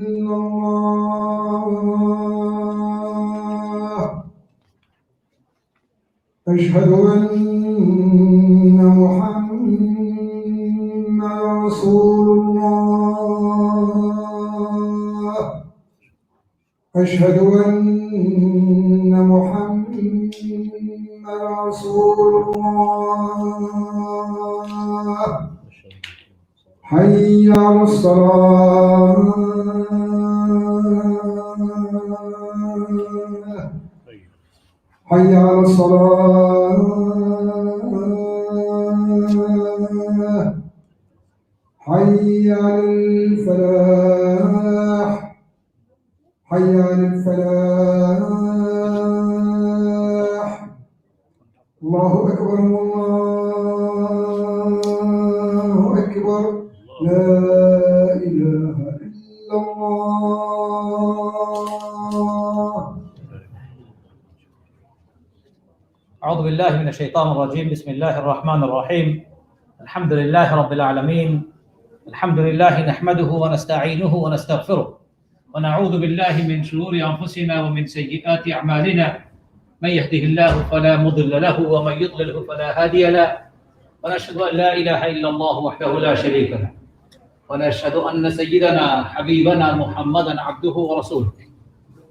إلا الله أشهد أن محمدا رسول الله أشهد أن محمدا رسول الله حي على الصلاة حي على الصلاة حي على الفلاح حي على الفلاح الله أكبر الله أكبر لا إله إلا الله. أعوذ بالله من الشيطان الرجيم. بسم الله الرحمن الرحيم. الحمد لله رب العالمين. الحمد لله نحمده ونستعينه ونستغفره ونعوذ بالله من شرور أنفسنا ومن سيئات أعمالنا. من يهده الله فلا مضل له ومن يضلله فلا هادي له ونشهد أن لا إله إلا الله وحده لا شريك له ونشهد أن سيدنا حبيبنا محمدا عبده ورسوله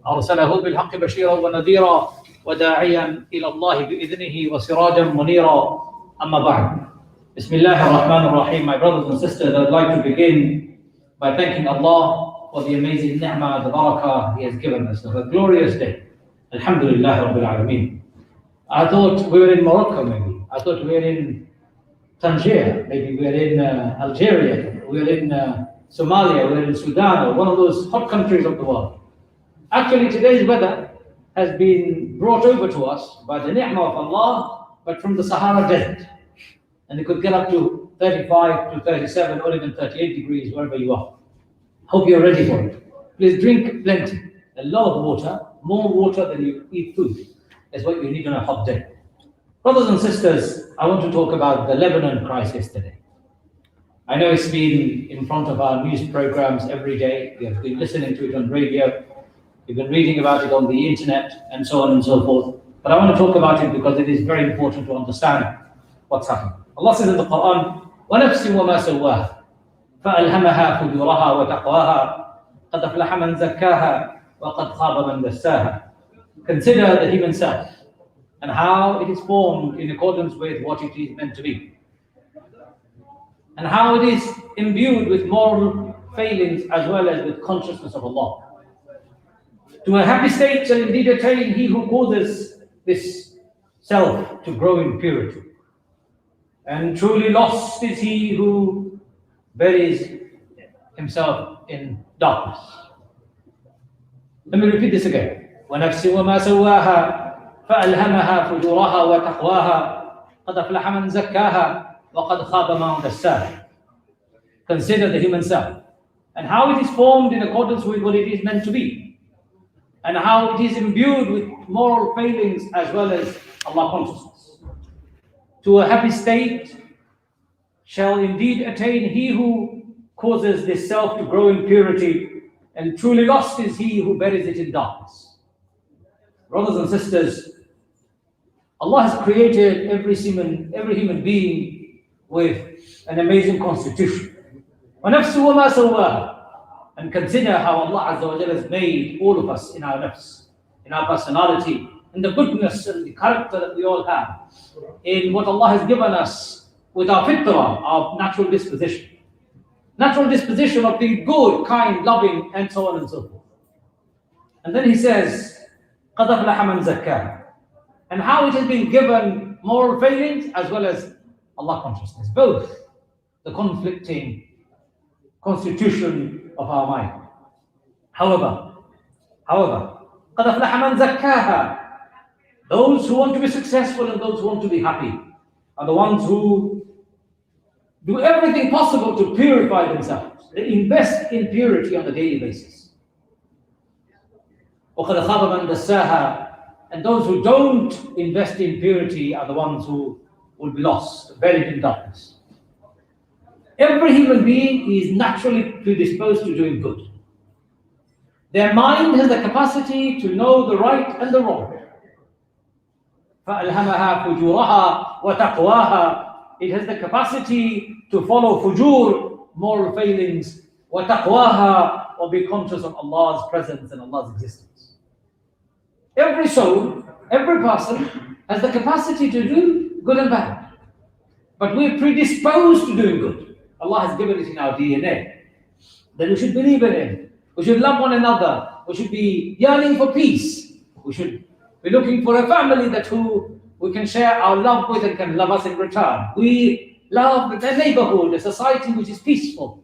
أرسله بالحق بشيرا ونذيرا وداعيا إلى الله بإذنه وسراجا منيرا. أما بعد. بسم الله الرحمن الرحيم. My brothers and sisters, I would like to begin by thanking Allah for the amazing ni'mah, the barakah He has given us of a glorious day. Alhamdulillah Rabbil Alameen. I thought we were in Morocco maybe. I thought we were in Tangier, maybe we were in Algeria, we were in Somalia, we were in Sudan, or one of those hot countries of the world. Actually, today's weather has been brought over to us by the ni'mah of Allah, but from the Sahara Desert. And it could get up to 35 to 37 or even 38 degrees wherever you are. Hope you're ready for it. Please drink plenty. A lot of water, more water than you eat food, is what you need on a hot day. Brothers and sisters, I want to talk about the Lebanon crisis today. I know it's been in front of our news programs every day. We have been listening to it on radio. We've been reading about it on the internet and so on and so forth. But I want to talk about it because it is very important to understand what's happening. Allah says in the Quran, وَنَفْسٍ وَمَا سَوَّاهَا فَأَلْهَمَهَا فُجُورَهَا وَتَقْوَاهَا قَدْ أَفْلَحَ مَنْ زَكَّاهَا وَقَدْ خَابَ مَنْ دَسَّاهَا. Consider the human self and how it is formed in accordance with what it is meant to be, and how it is imbued with moral failings as well as with consciousness of Allah. To a happy state shall indeed attain he who causes this self to grow in purity, and truly lost is he who buries himself in darkness. Let me repeat this again. وَنَفْسٍ وَمَا سَوَّاهَا فَأَلْهَمَهَا فُجُورَهَا وَتَقْوَاهَا قَدْ أَفْلَحَ مَنْ زَكَّاهَا وَقَدْ خَابَ مَنْ دَسَّاهَا. Consider the human self and how it is formed in accordance with what it is meant to be, and how it is imbued with moral failings as well as Allah consciousness. To a happy state shall indeed attain he who causes this self to grow in purity, and truly lost is he who buries it in darkness. Brothers and sisters, Allah has created every human being with an amazing constitution. وَنَفْسُ وَمَا سَوَّاهَا. And consider how Allah Azza wa Jalla has made all of us in our nafs, in our personality, in the goodness and the character that we all have, in what Allah has given us with our fitrah, our natural disposition of being good, kind, loving, and so on and so forth. And then He says, قَدْ أَفْلَحَ مَنْ زَكَّاهَا. And how it has been given moral failings as well as Allah consciousness, both the conflicting constitution of our mind. However, قَدْ أَفْلَحَ مَنْ زَكَّاهَا. Those who want to be successful and those who want to be happy are the ones who do everything possible to purify themselves. They invest in purity on a daily basis. وَقَدْ خَابَ مَنْ دَسَّاهَا. And those who don't invest in purity are the ones who will be lost, buried in darkness. Every human being is naturally predisposed to doing good. Their mind has the capacity to know the right and the wrong. فَأَلْهَمَهَا فُجُورَهَا وَتَقْوَاهَا. It has the capacity to follow fujur, moral failings, وَتَقْوَاهَا, or be conscious of Allah's presence and Allah's existence. Every soul, every person has the capacity to do good and bad. But we're predisposed to doing good. Allah has given it in our DNA. That we should believe in it. We should love one another. We should be yearning for peace. We should be looking for a family that who we can share our love with and can love us in return. We love a neighborhood, a society which is peaceful.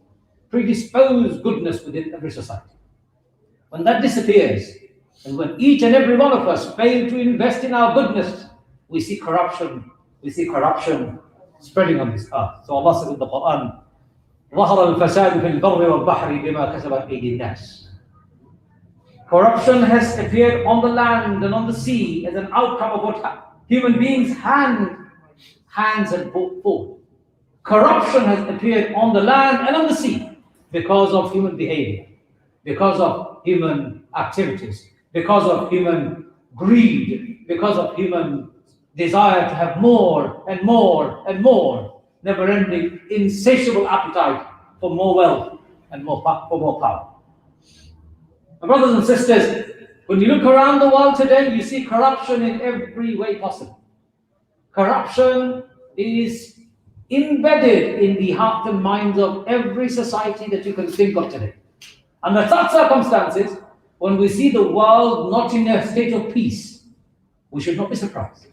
Predispose goodness within every society. When that disappears, and when each and every one of us fail to invest in our goodness, we see corruption. We see corruption spreading on this earth. So Allah says in the Quran, ظهر الفساد في البر والبحر بما كسبت أيدي الناس. Corruption has appeared on the land and on the sea as an outcome of what human beings' hands had brought forth. Corruption has appeared on the land and on the sea because of human behavior, because of human activities, because of human greed, because of human desire to have more and more and more, never-ending, insatiable appetite for more wealth and for more power. My brothers and sisters, when you look around the world today, you see corruption in every way possible. Corruption is embedded in the hearts and minds of every society that you can think of today. Under such circumstances, when we see the world not in a state of peace, we should not be surprised.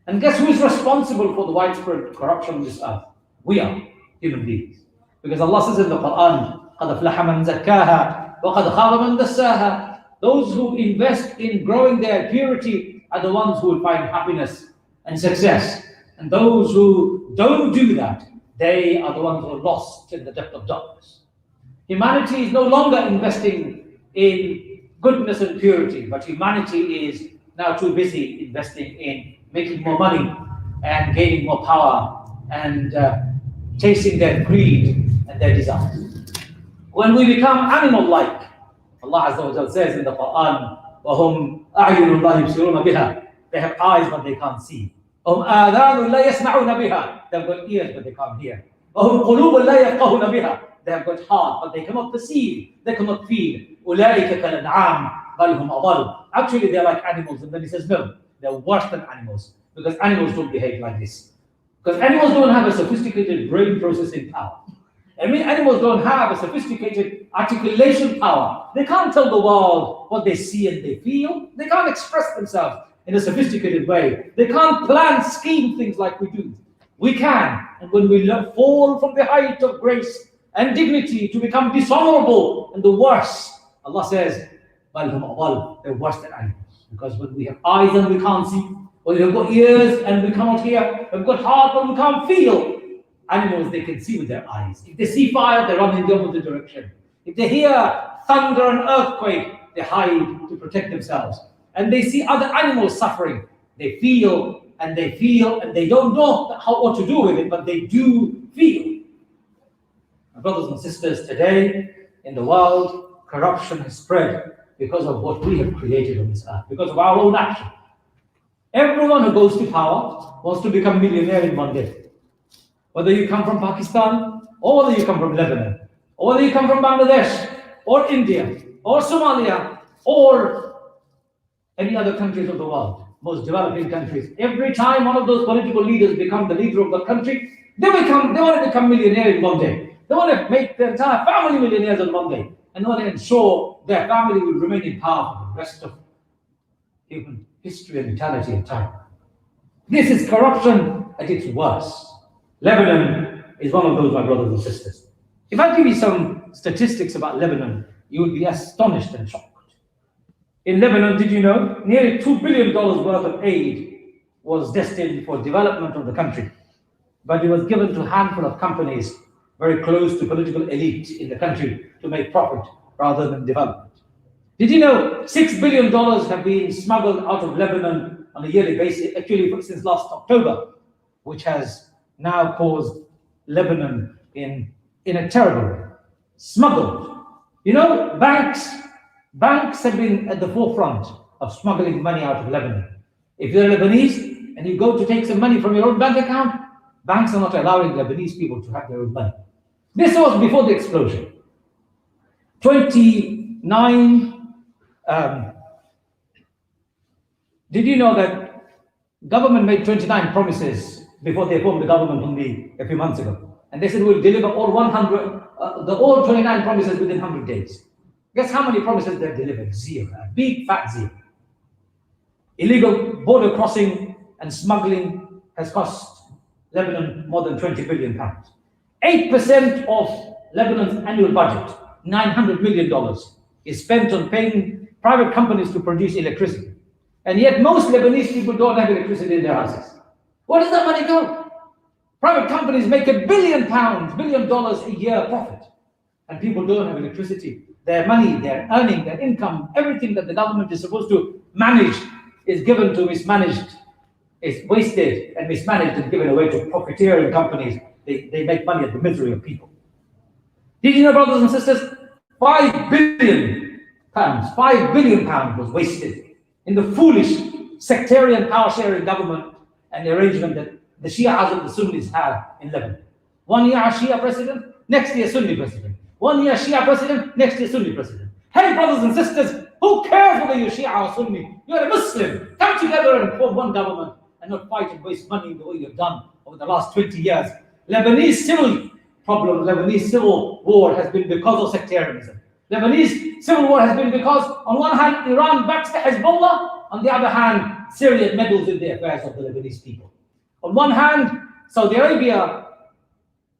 And guess who is responsible for the widespread corruption on this earth? We are, human beings. Because Allah says in the Quran, قَدْ أَفْلَحَ مَنْ زَكَّاهَا وَقَدْ خَابَ مَنْ دَسَّاهَا. Those who invest in growing their purity are the ones who will find happiness and success. And those who don't do that, they are the ones who are lost in the depth of darkness. Humanity is no longer investing in goodness and purity, but humanity is now too busy investing in making more money and gaining more power and chasing their greed and their desires. When we become animal-like, Allah Azza wa Jalla says in the Quran, وَهُمْ أَعْيُنُ اللَّهِ يُبْصِرُونَ بِهَا. They have eyes but they can't see. وَهُمْ آذَانُ لَا يَسْمَعُونَ بِهَا. They have got ears but they can't hear. وَهُمْ قُلُوبٌ لَا يَفْقَهُونَ بِهَا. They have got heart but they cannot perceive. They cannot feel. أُولَٰئِكَ كَالْأَنْعَامِ بَلْ هُمْ أَضَلُّ. Actually they're like animals. And then he says, no, they're worse than animals. Because animals don't behave like this. Because animals don't have a sophisticated brain processing power. I mean, animals don't have a sophisticated articulation power. They can't tell the world what they see and they feel. They can't express themselves in a sophisticated way. They can't plan, scheme things like we do. We can. And when we fall from the height of grace and dignity to become dishonorable and the worse, Allah says, they're worse than animals. Because when we have eyes and we can't see, when we have got ears and we cannot hear, we've got heart but we can't feel. Animals, they can see with their eyes. If they see fire, they run in the opposite direction. If they hear thunder and earthquake, they hide to protect themselves. And they see other animals suffering. They feel and they don't know what to do with it, but they do feel. My brothers and sisters, today in the world, corruption has spread because of what we have created on this earth, because of our own action. Everyone who goes to power wants to become millionaire in one day. Whether you come from Pakistan, or whether you come from Lebanon, or whether you come from Bangladesh, or India, or Somalia, or any other countries of the world, most developing countries. Every time one of those political leaders become the leader of the country, they want to become millionaire in one day. They want to make their entire family millionaires in one day, and want to ensure their family will remain in power for the rest of human history and eternity and time. This is corruption at its worst. Lebanon is one of those, my brothers and sisters. If I give you some statistics about Lebanon, you will be astonished and shocked. In Lebanon, did you know, nearly $2 billion worth of aid was destined for development of the country. But it was given to a handful of companies very close to political elite in the country to make profit rather than development. Did you know $6 billion have been smuggled out of Lebanon on a yearly basis, actually since last October, which has now caused Lebanon in a terrible way. Smuggled. You know, banks Banks have been at the forefront of smuggling money out of Lebanon. If you're Lebanese and you go to take some money from your own bank account, banks are not allowing Lebanese people to have their own money. This was before the explosion. 29, did you know that government made 29 promises before they formed the government only a few months ago? And they said we'll deliver all 29 promises within 100 days. Guess how many promises they've delivered? Zero. A big fat zero. Illegal border crossing and smuggling has cost Lebanon more than 20 billion pounds. 8% of Lebanon's annual budget, $900 million, is spent on paying private companies to produce electricity. And yet most Lebanese people don't have electricity in their houses. Where does that money go? Private companies make $1 billion a year profit, and people don't have electricity. Their money, their earning, their income, everything that the government is supposed to manage is given to mismanaged, is wasted and mismanaged and given away to profiteering companies. They make money at the misery of people. Did you know, brothers and sisters, £5 billion was wasted in the foolish sectarian power-sharing government and the arrangement that the Shias and the Sunnis have in Lebanon. 1 year Shia president, next year Sunni president. 1 year Shia president, next year Sunni president. Hey, brothers and sisters, who cares whether you're Shia or Sunni? You're a Muslim. Come together and form one government and not fight and waste money the way you've done over the last 20 years. Lebanese civil war has been because of sectarianism. Lebanese civil war has been because, on one hand, Iran backs the Hezbollah, on the other hand, Syria meddles in the affairs of the Lebanese people. On one hand, Saudi Arabia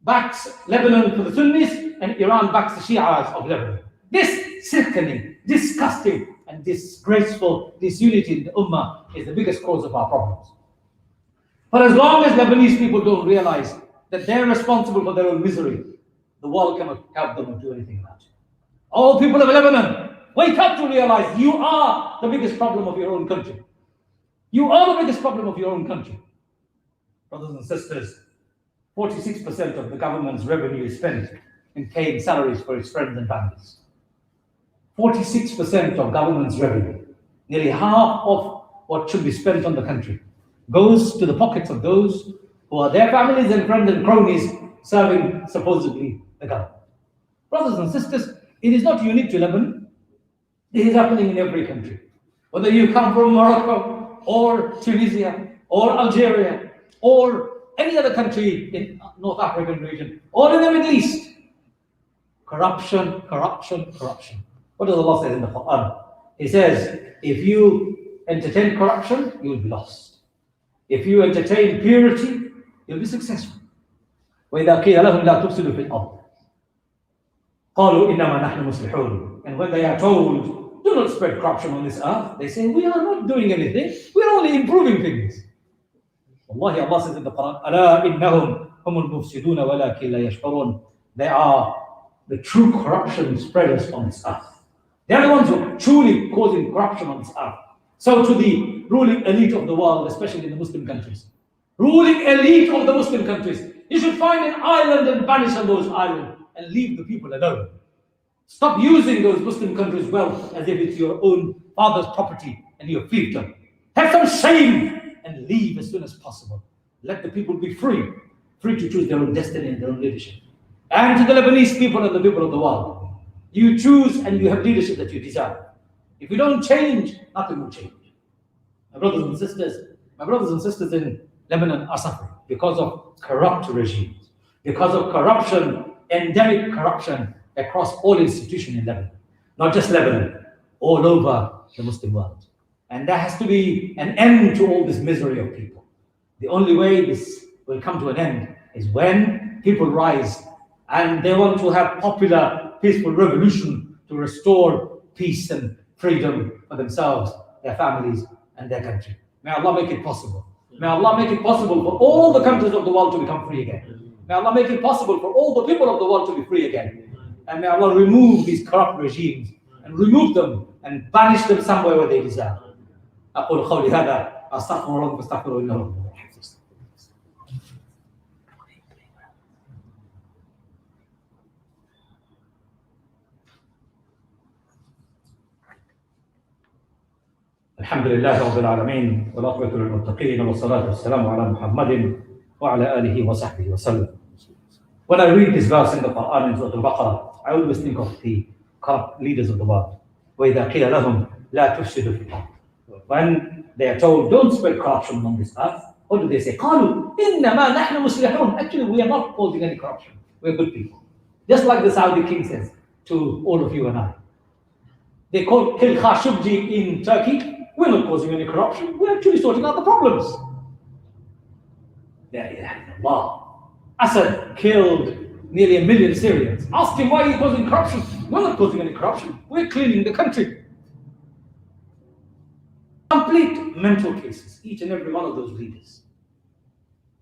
backs Lebanon for the Sunnis, and Iran backs the Shias of Lebanon. This sickening, disgusting, and disgraceful disunity in the Ummah is the biggest cause of our problems. For as long as Lebanese people don't realize that they're responsible for their own misery, the world cannot help them or do anything about it. All people of Lebanon, wake up to realize you are the biggest problem of your own country. You are the biggest problem of your own country. Brothers and sisters, 46% of the government's revenue is spent in paying salaries for its friends and families. 46% of government's revenue, nearly half of what should be spent on the country, goes to the pockets of those who are their families and friends and cronies serving supposedly the government. Brothers and sisters, it is not unique to Lebanon. It is happening in every country. Whether you come from Morocco or Tunisia or Algeria or any other country in North African region or in the Middle East, corruption. What does Allah say in the Quran? He says, if you entertain corruption, you will be lost. If you entertain purity, you'll be successful. وَإِذَا قِيلَ لَهُمْ لَا تُفْسِدُوا فِي الْأَرْضِ قَالُوا إِنَّمَا نَحْنُ مُصْلِحُونَ. And when they are told, do not spread corruption on this earth, they say, we are not doing anything, we are only improving things. Wallahi, Allah says in the Quran, أَلَا إِنَّهُمْ هُمُ الْمُفْسِدُونَ وَلَكِنْ لَا يَشْعُرُونَ. They are the true corruption spreaders on this earth. They are the ones who are truly causing corruption on this earth. So to the ruling elite of the world, especially in the Muslim countries, ruling elite of the Muslim countries, you should find an island and banish on those islands and leave the people alone. Stop using those Muslim countries' wealth as if it's your own father's property and your fiefdom. Have some shame and leave as soon as possible. Let the people be free to choose their own destiny and their own leadership. And to the Lebanese people and the people of the world, you choose and you have leadership that you desire. If you don't change, nothing will change. My brothers and sisters in Lebanon are suffering because of corrupt regimes, because of corruption, endemic corruption across all institutions in Lebanon. Not just Lebanon, all over the Muslim world. And there has to be an end to all this misery of people. The only way this will come to an end is when people rise and they want to have popular, peaceful revolution to restore peace and freedom for themselves, their families, and their country. May Allah make it possible. May Allah make it possible for all the countries of the world to become free again. May Allah make it possible for all the people of the world to be free again. And may Allah remove these corrupt regimes and remove them and banish them somewhere where they deserve. أقول قولي هذا أستغفر الله فاستغفروه إنه هو الغفور الرحيم. الحمد لله رب العالمين والعاقبة للمتقين والصلاة والسلام على محمد وعلى آله وصحبه وسلم. When I read this verse in the Quran in Surah Al-Baqarah, I always think of the corrupt leaders of the world. وَإِذَا قِيلَ لَهُمْ لَا تُفْسِدُوا فِي الْأَرْضِ. When they are told, don't spread corruption on this earth, what do they say? قَالُوا إِنَّمَا نَحْنُ مُصْلِحُونَ. Actually, we are not causing any corruption. We are good people. Just like the Saudi king says to all of you and I. They kill Khashoggi in Turkey. We're not causing any corruption. We're actually sorting out the problems. La ilaha illallah. Assad killed nearly 1 million Syrians. Ask him, why are you causing corruption? We're not causing any corruption. We're cleaning the country. Complete mental cases, each and every one of those leaders.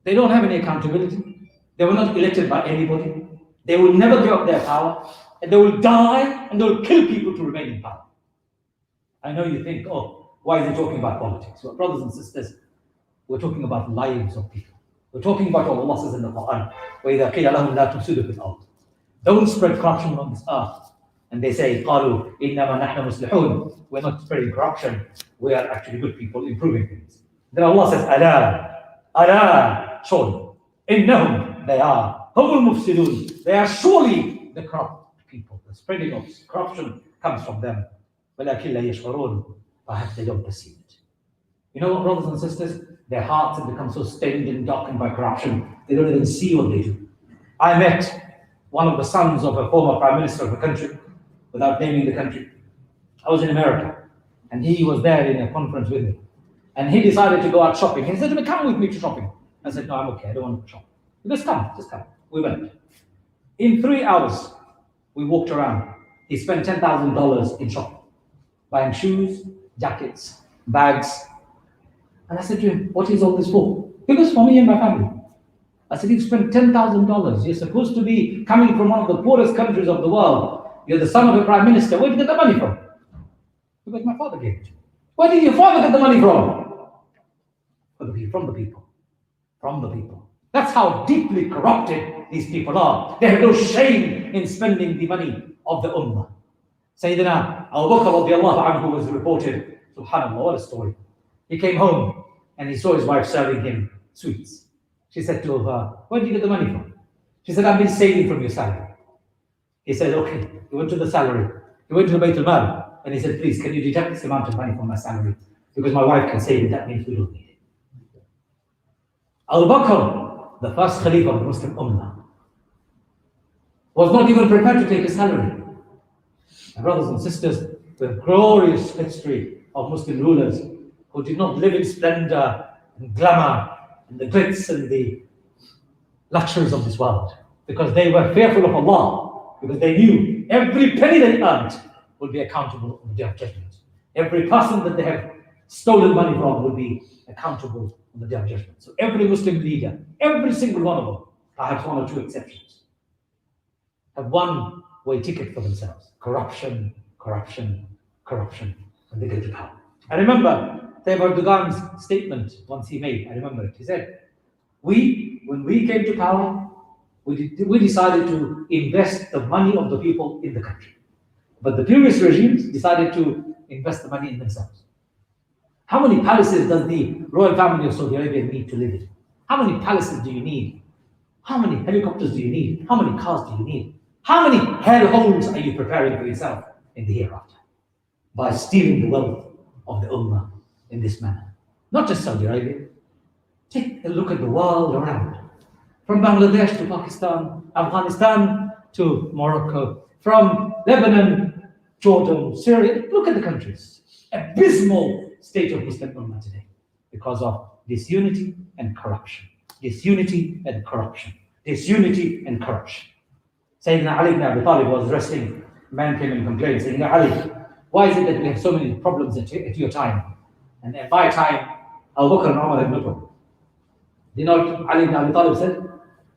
They don't have any accountability. They were not elected by anybody. They will never give up their power. And they will die and they will kill people to remain in power. I know you think, oh, why is he talking about politics? Well, brothers and sisters, we're talking about lives of people. We're talking about what Allah says in the Quran. وَإِذَا قِيلَ لَهُمْ لَا تُفْسِدُوا فِي الْأَرْضِ. Don't spread corruption on this earth. And they say, قَالُوا إِنَّمَا نَحْنُ مُصْلِحُونَ. We're not spreading corruption. We are actually good people improving things. Then Allah says, أَلَا surely. إِنَّهُمْ they are. هُمُ الْمُفْسِدُونَ. They are surely the corrupt people. The spreading of corruption comes from them. وَلَكِنْ لَا يَشْعُرُونَ. Perhaps they don't perceive it. You know what, brothers and sisters? Their hearts have become so stained and darkened by corruption, they don't even see what they do. I met one of the sons of a former prime minister of a country, without naming the country. I was in America, and he was there in a conference with me. And he decided to go out shopping. He said to me, come with me to shopping. I said, no, I'm okay, I don't want to shop. Just come. We went. In 3 hours, we walked around. He spent $10,000 in shopping, buying shoes, jackets, bags. And I said to him, what is all this for? He goes, for me and my family. I said, you spent $10,000. You're supposed to be coming from one of the poorest countries of the world. You're the son of a prime minister. Where did you get the money from? He goes, my father gave it. Where did your father get the money from? From the people. That's how deeply corrupted these people are. They have no shame in spending the money of the ummah. Sayyidina Abu Bakr radiallahu anhu was reported, subhanAllah, what a story. He came home and he saw his wife serving him sweets. She said to her, where did you get the money from? She said, I've been saving from your salary. He said, okay. He went to the salary. He went to the Bayt al-Mal and he said, please, can you deduct this amount of money from my salary? Because my wife can save it, that means we don't need it. Abu Bakr, the first Khalifa of the Muslim Ummah, was not even prepared to take a salary. My brothers and sisters, the glorious history of Muslim rulers who did not live in splendor and glamour and the glitz and the luxuries of this world, because they were fearful of Allah, because they knew every penny they earned would be accountable on the Day of Judgment. Every person that they have stolen money from will be accountable on the Day of Judgment. So every Muslim leader, every single one of them, perhaps one or two exceptions, have one way ticket for themselves. Corruption, when they get to power. I remember Tayyip Erdogan's statement once he made, I remember it. He said, when we came to power, we decided to invest the money of the people in the country. But the previous regimes decided to invest the money in themselves. How many palaces does the royal family of Saudi Arabia need to live in? How many palaces do you need? How many helicopters do you need? How many cars do you need? How many hellholes are you preparing for yourself in the hereafter? By stealing the wealth of the Ummah in this manner. Not just Saudi Arabia. Take a look at the world around. From Bangladesh to Pakistan, Afghanistan to Morocco, from Lebanon, Jordan, Syria. Look at the countries. Abysmal state of Muslim Ummah today because of disunity and corruption. Disunity and corruption. Sayyidina Ali ibn Abi Talib was wrestling. A man came and complained, saying, Ali, why is it that we have so many problems at your time? And at my time, Abu Bakr and Umar had no problem. You know what Ali ibn Abi Talib said?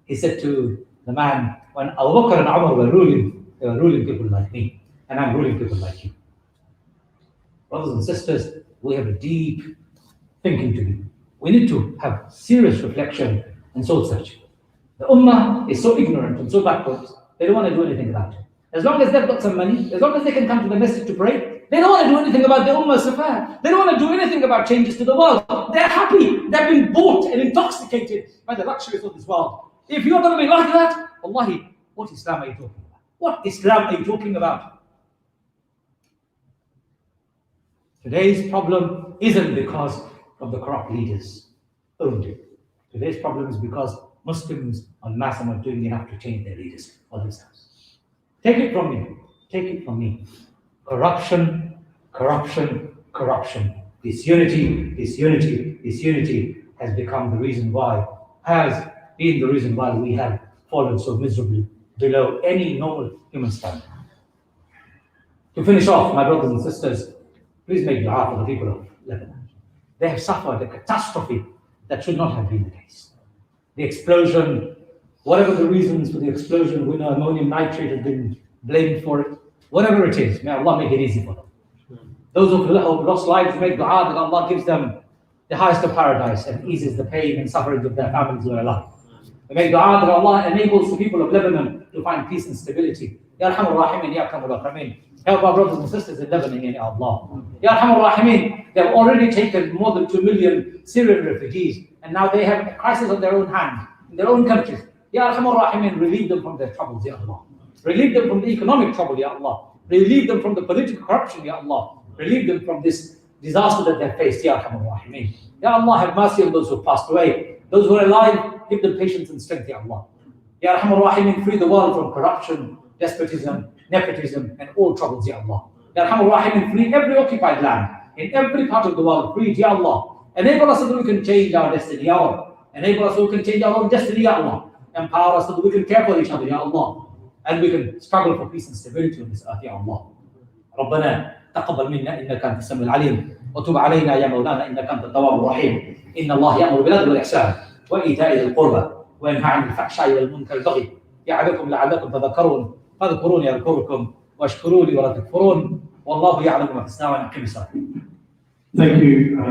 He said to the man, when Abu Bakr and Umar were ruling, they were ruling people like me, and I'm ruling people like you. Brothers and sisters, we have a deep thinking to do. We need to have serious reflection and soul searching. The Ummah is so ignorant and so backwards, they don't want to do anything about it. As long as they've got some money, as long as they can come to the masjid to pray, They don't want to do anything about their ummah's affair. They don't want to do anything about changes to the world. They're happy. They've been bought and intoxicated by the luxuries of this world. If you're going to be like that, wallahi, what Islam are you talking about? What Islam are you talking about? Today's problem isn't because of the corrupt leaders only. Today's problem is because Muslims en masse are not doing enough to change their leaders for themselves. Take it from me. Take it from me. Corruption, corruption, corruption. Disunity, disunity, disunity has become the reason why, has been the reason why we have fallen so miserably below any normal human standard. To finish off, my brothers and sisters, please make dua for the people of Lebanon. They have suffered a catastrophe that should not have been the case. The explosion, whatever the reasons for the explosion, we know ammonium nitrate has been blamed for it. Whatever it is, may Allah make it easy for them. Those who have lost lives, make dua that Allah gives them the highest of paradise and eases the pain and suffering of their families who are alive. We make dua that Allah enables the people of Lebanon to find peace and stability. Ya Arhamar Rahimin, Ya Akramul Akramin. Help our brothers and sisters in Lebanon, Ya Allah. Ya Arhamar Rahimin, they have already taken more than 2 million Syrian refugees, and now they have a crisis on their own hand, in their own countries. Ya Arhamar Rahimin, relieve them from their troubles, Ya Allah. Relieve them from the economic trouble, Ya Allah. Relieve them from the political corruption, Ya Allah. Relieve them from this disaster that they faced, Ya Arhamar Rahimin. Ya Allah, have mercy on those who passed away. Those who are alive, give them patience and strength, Ya Allah. Ya Arhamar Rahimin, free the world from corruption, despotism, nepotism, and all troubles, Ya Allah. Ya Arhamar Rahimin, free every occupied land, in every part of the world, free, Ya Allah. Enable us so that we can change our destiny, Ya Allah. Enable us so we can change our own destiny, Ya Allah. Empower us so that we can care for each other, Ya Allah. And we can struggle for peace and stability on this earth, Ya Allah. ربنا تقبل منا انك انت السميع العليم وتب علينا يا مولانا انك انت التواب الرحيم. ان الله يامر بالعدل والاحسان وايتاء ذي القربى وينهى عن الفحشاء والمنكر والبغي يعظكم لعلكم تذكرون فاذكروني اذكركم واشكروا لي ولا تكفرون والله يعلم ما تصنعون. Thank you.